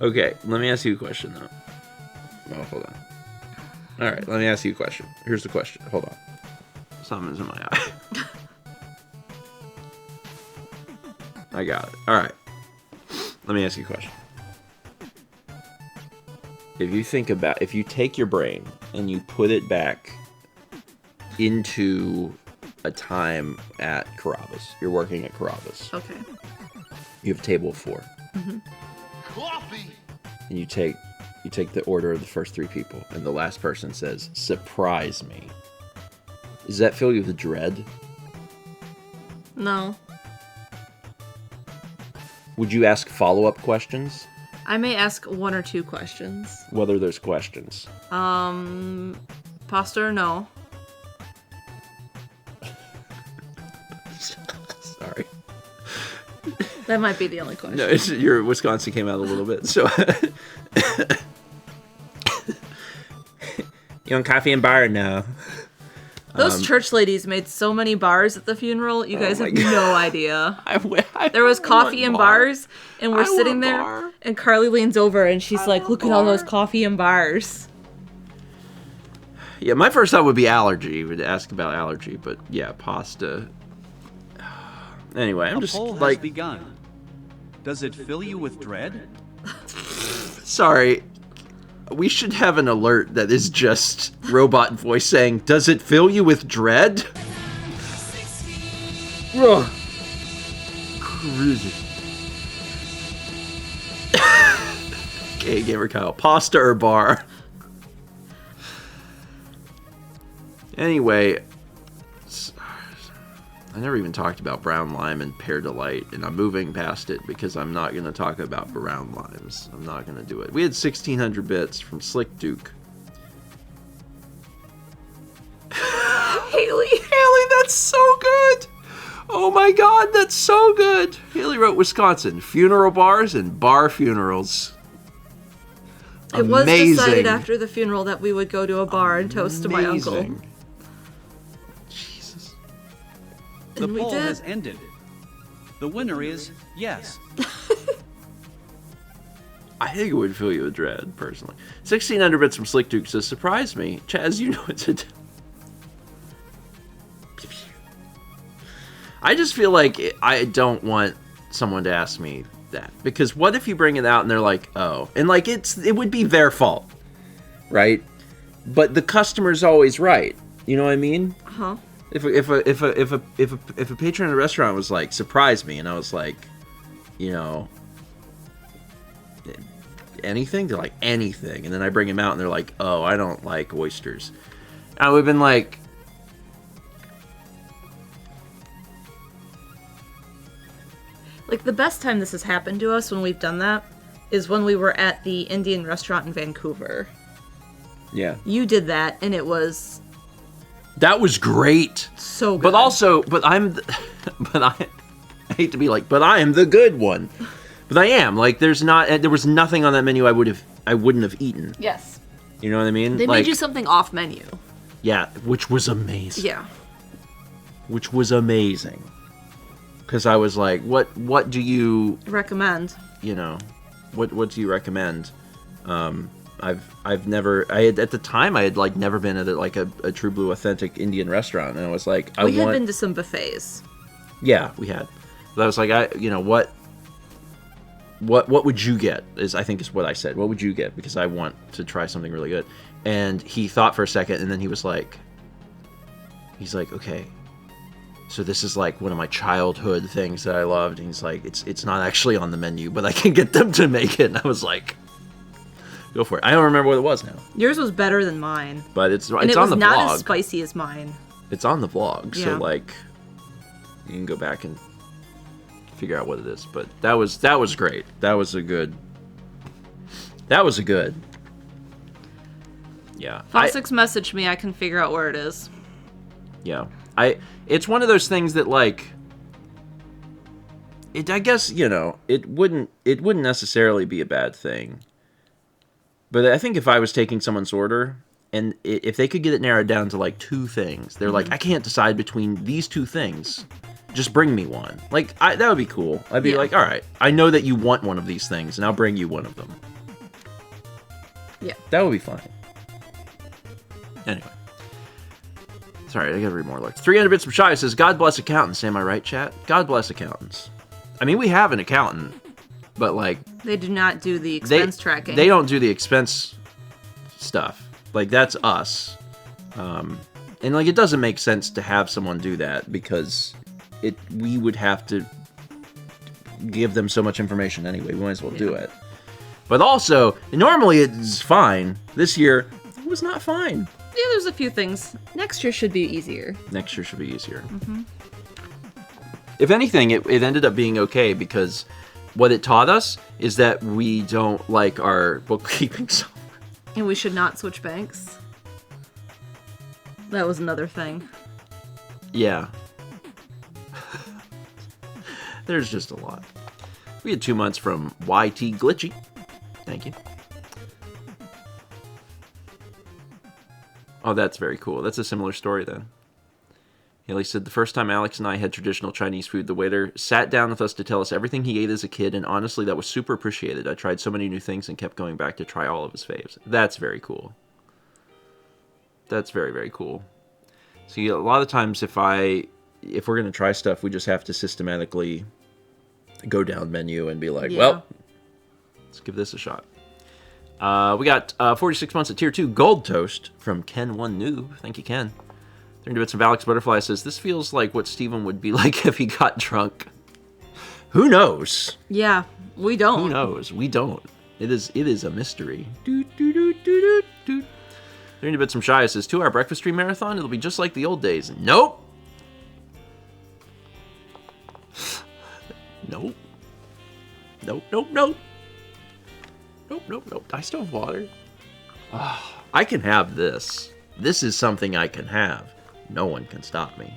Okay, let me ask you a question though. Oh, hold on. Alright, let me ask you a question. Here's the question. Hold on. Something's in my eye. I got it. Alright. Let me ask you a question. If you think about... If you take your brain and you put it back into a time at Carrabba's. You're working at Carrabba's. Okay. You have a table of 4. Mm-hmm. Coffee! And you take the order of the first 3 people, and the last person says, surprise me. Does that fill you with dread? No. Would you ask follow-up questions? I may ask 1 or 2 questions. What are those questions? Pasta or no? Sorry. That might be the only question. No, your Wisconsin came out a little bit, so... You want coffee and bar? No. Those church ladies made so many bars at the funeral. You guys have no idea. There was coffee and bars, and we're sitting there, and Carly leans over, and she's like, look at all those coffee and bars. Yeah, my first thought would be allergy. Would ask about allergy, but yeah, pasta. Anyway, I'm just poll has like... begun. Does it fill you with dread? Sorry. We should have an alert that is just robot voice saying, does it fill you with dread? Ugh. Crazy. Okay, Gamer Kyle. Pasta or bar? Anyway, I never even talked about brown lime and pear delight, and I'm moving past it because I'm not going to talk about brown limes. I'm not going to do it. We had 1,600 bits from Slick Duke. Haley, that's so good. Oh my god, that's so good. Haley wrote Wisconsin, funeral bars and bar funerals. It was decided after the funeral that we would go to a bar and toast to my uncle. The poll has ended. The winner is yes. I think it would fill you with dread, personally. 1600 bits from Slick Duke says, surprise me. Chaz, you know what to do. I just feel like I don't want someone to ask me that. Because what if you bring it out and they're like, oh. And like, it would be their fault. Right? But the customer's always right. You know what I mean? Uh-huh. If a patron at a restaurant was like, surprise me, and I was like, you know, anything? They're like, anything. And then I bring him out and they're like, oh, I don't like oysters. I would have been like, the best time this has happened to us when we've done that is when we were at the Indian restaurant in Vancouver. yeah. You did that, and it was That was great. so good. But also, I hate to be like, but I am the good one. But I am. Like, there was nothing on that menu I wouldn't have eaten. Yes. You know what I mean? They made you something off menu. Yeah, which was amazing. Yeah. Which was amazing. Because I was like, what do you Recommend. you know, what do you recommend? I've never, at the time I had like never been at like a True Blue authentic Indian restaurant, and I was like, We had been to some buffets. Yeah, we had. But I was like, what would you get? I think is what I said. What would you get? Because I want to try something really good. And he thought for a second, and then he's like, okay. So this is like one of my childhood things that I loved. And he's like, it's not actually on the menu, but I can get them to make it. And I was like, go for it. I don't remember what it was now. Yours was better than mine. But it's And on the vlog. it was not as spicy as mine. It's on the vlog, Yeah. so like you can go back and figure out what it is. But that was great. That was a good. Yeah. Fox6 messaged me. I can figure out where it is. Yeah. It's one of those things that like I guess, you know, it wouldn't necessarily be a bad thing. But I think if I was taking someone's order and if they could get it narrowed down to like two things, they're like, I can't decide between these two things. Just bring me one. Like, that would be cool. I'd be like, all right, I know that you want one of these things, and I'll bring you one of them. Yeah. That would be fine. Anyway. Sorry, I gotta read more looks. 300 bits from Shy says, God bless accountants. Am I right, chat? God bless accountants. I mean, we have an accountant, but like... They do not do the expense tracking. They don't do the expense stuff. Like, that's us. And like, it doesn't make sense to have someone do that because we would have to give them so much information anyway. We might as well do it. But also, normally it's fine. This year, it was not fine. Yeah, there's a few things. Next year should be easier. Next year should be easier. Mm-hmm. If anything, it ended up being okay because what it taught us is that we don't like our bookkeeping software. And we should not switch banks. That was another thing. Yeah. There's just a lot. We had 2 months from YT Glitchy. Thank you. Oh, that's very cool. That's a similar story then. Haley said, the first time Alex and I had traditional Chinese food, the waiter sat down with us to tell us everything he ate as a kid, and honestly, that was super appreciated. I tried so many new things and kept going back to try all of his faves. That's very cool. That's very, very cool. See, a lot of times if we're going to try stuff, we just have to systematically go down menu and be like, well, let's give this a shot. We got 46 months at Tier 2 Gold Toast from Ken1 Noob. Thank you, Ken. 30 bits of Alex Butterfly says, this feels like what Steven would be like if he got drunk. Who knows? Yeah, we don't. Who knows? We don't. It is a mystery. 30 bits from Shia says, 2-hour breakfast stream marathon? It'll be just like the old days. Nope. Nope. Nope. Nope. I still have water. I can have this. This is something I can have. No one can stop me.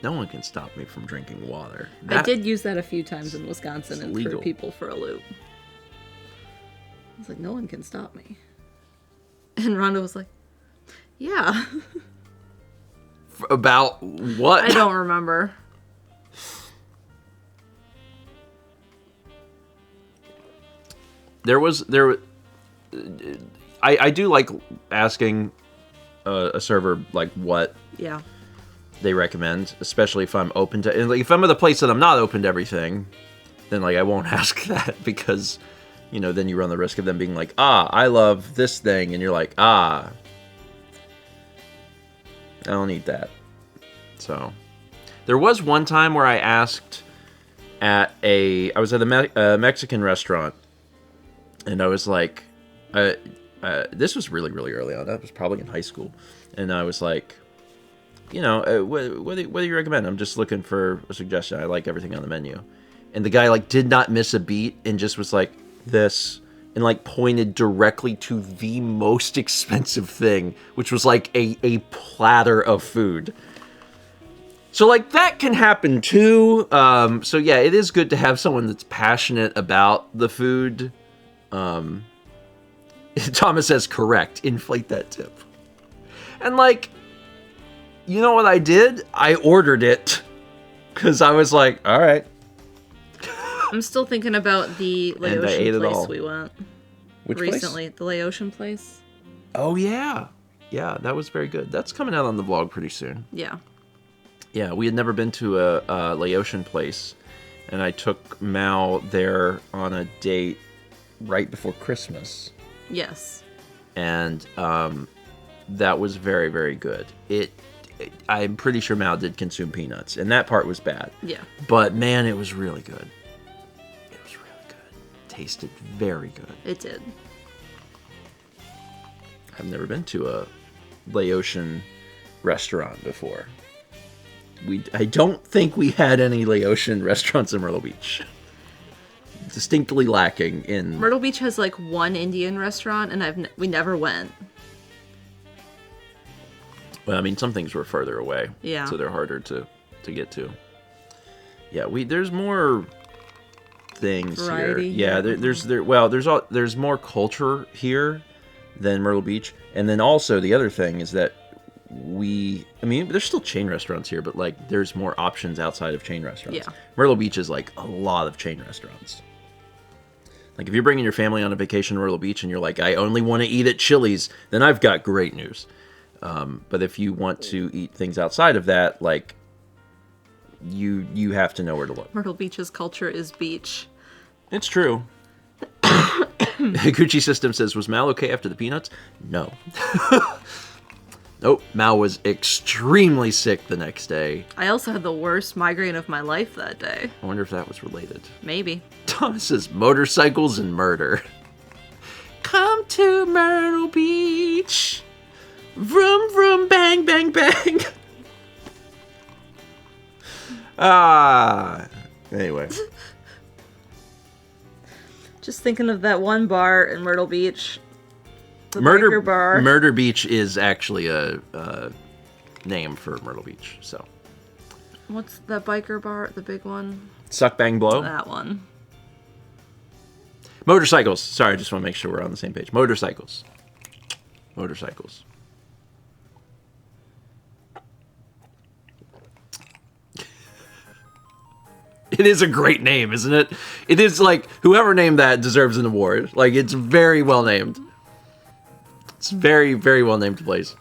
No one can stop me from drinking water. I did use that a few times in Wisconsin and threw people for a loop. I was like, no one can stop me. And Rhonda was like, yeah. About what? I don't remember. I do like asking a server like what they recommend, especially if I'm open to, and like if I'm at a place that I'm not open to everything, then like I won't ask that, because you know, then you run the risk of them being like, I love this thing, and you're like, I don't eat that. So there was one time where I asked I was at a Mexican restaurant, and I was like, this was really, really early on. That was probably in high school. And I was like, you know, what do you recommend? I'm just looking for a suggestion. I like everything on the menu. And the guy, like, did not miss a beat and just was like, this, and, like, pointed directly to the most expensive thing, which was, like, a platter of food. So, like, that can happen, too. So, yeah, it is good to have someone that's passionate about the food. Thomas says, correct. Inflate that tip. And, like, you know what I did? I ordered it. Because I was like, all right. I'm still thinking about the Laotian place we went. Which recently. place? The Laotian place. Oh, yeah. Yeah, that was very good. That's coming out on the vlog pretty soon. Yeah. Yeah, we had never been to a Laotian place. And I took Mal there on a date right before Christmas. Yes. And that was very, very good. I'm pretty sure Mal did consume peanuts, and that part was bad. Yeah. But, man, it was really good. It was really good. Tasted very good. It did. I've never been to a Laotian restaurant before. I don't think we had any Laotian restaurants in Myrtle Beach. Distinctly lacking in... Myrtle Beach has, like, one Indian restaurant, and we never went. Well, I mean, some things were further away. Yeah. So they're harder to get to. Yeah, there's more things variety here. Yeah, there's more culture here than Myrtle Beach. And then also the other thing is that there's still chain restaurants here, but like there's more options outside of chain restaurants. Yeah. Myrtle Beach is like a lot of chain restaurants. Like if you're bringing your family on a vacation to Myrtle Beach and you're like, I only want to eat at Chili's, then I've got great news. But if you want to eat things outside of that, like you have to know where to look. Myrtle Beach's culture is beach. It's true. Gucci System says, was Mal okay after the peanuts? No. Nope. Mal was extremely sick the next day. I also had the worst migraine of my life that day. I wonder if that was related. Maybe. Thomas says, motorcycles and murder. Come to Myrtle Beach. Vroom, vroom, bang, bang, bang. Anyway. Just thinking of that one bar in Myrtle Beach. The biker bar. Murder Beach is actually a name for Myrtle Beach, so. What's the biker bar? The big one? Suck, bang, blow? That one. Motorcycles. Sorry, I just want to make sure we're on the same page. Motorcycles. Motorcycles. It is a great name, isn't it? It is like, whoever named that deserves an award. Like, it's very well named. It's very, very well named place.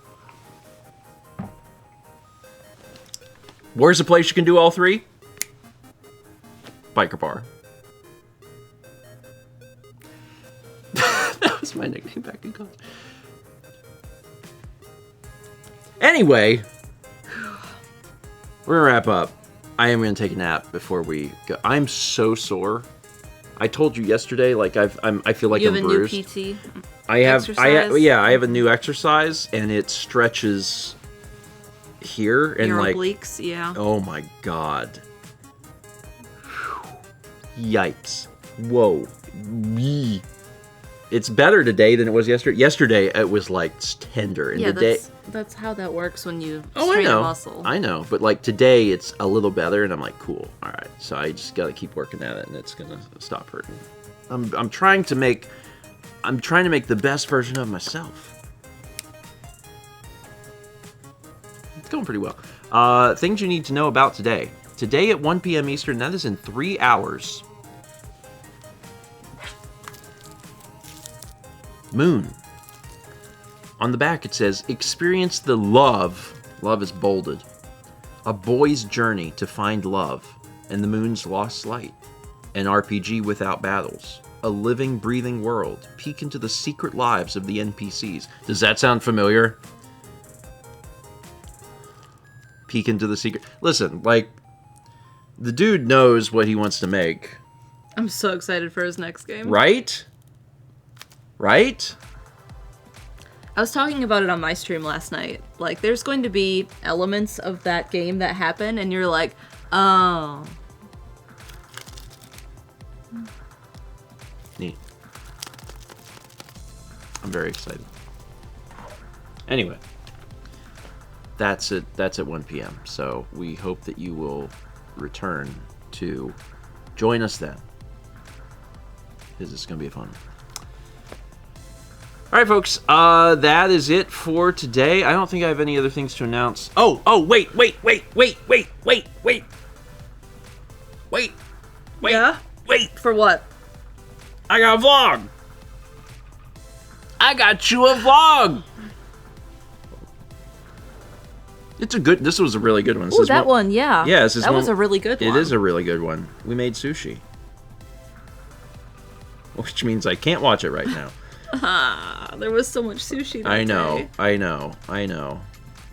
Where's the place you can do all three? Biker bar. That was my nickname back in college. Anyway, we're gonna wrap up. I am gonna take a nap before we go. I'm so sore. I told you yesterday, like I feel like I'm bruised. You have a new PT. I have a new exercise, and it stretches here and your like obliques, yeah. Oh my god. Yikes. Whoa. Yee. It's better today than it was yesterday. Yesterday it was like tender, and that's how that works when you I strain know. a muscle. I know, but like today it's a little better, and I'm like, cool. All right, so I just gotta keep working at it, and it's gonna stop hurting. I'm trying to make the best version of myself. It's going pretty well. Things you need to know about today. Today at 1 p.m. Eastern, that is in 3 hours. Moon. On the back it says, experience the love is bolded, a boy's journey to find love, and the moon's lost light. An RPG without battles. A living, breathing world. Peek into the secret lives of the NPCs. Does that sound familiar? Peek into the secret... Listen, like, the dude knows what he wants to make. I'm so excited for his next game. Right? Right? I was talking about it on my stream last night. Like, there's going to be elements of that game that happen, and you're like, oh... Neat. I'm very excited. Anyway, that's it. That's at 1 p.m. So we hope that you will return to join us then, because it's going to be fun. All right, folks. That is it for today. I don't think I have any other things to announce. Oh, wait. Yeah? Wait. For what? I got a vlog. I got you a vlog. This was a really good one. Ooh, that one, yeah. Yeah, this is that was a really good one. It is a really good one. We made sushi. Which means I can't watch it right now. There was so much sushi that I know. day. I know.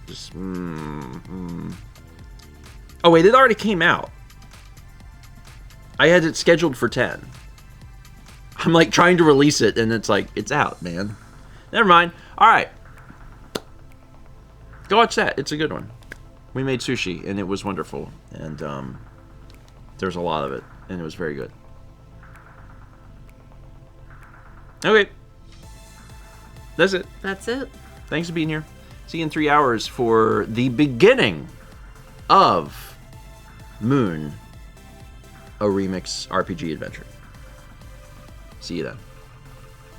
Just, Oh, wait, it already came out. I had it scheduled for 10. I'm like trying to release it, and it's like, it's out, man. Never mind. All right. Go watch that. It's a good one. We made sushi, and it was wonderful. And there's a lot of it, and it was very good. Okay. That's it. That's it. Thanks for being here. See you in 3 hours for the beginning of Moon, a remix RPG adventure. See you then.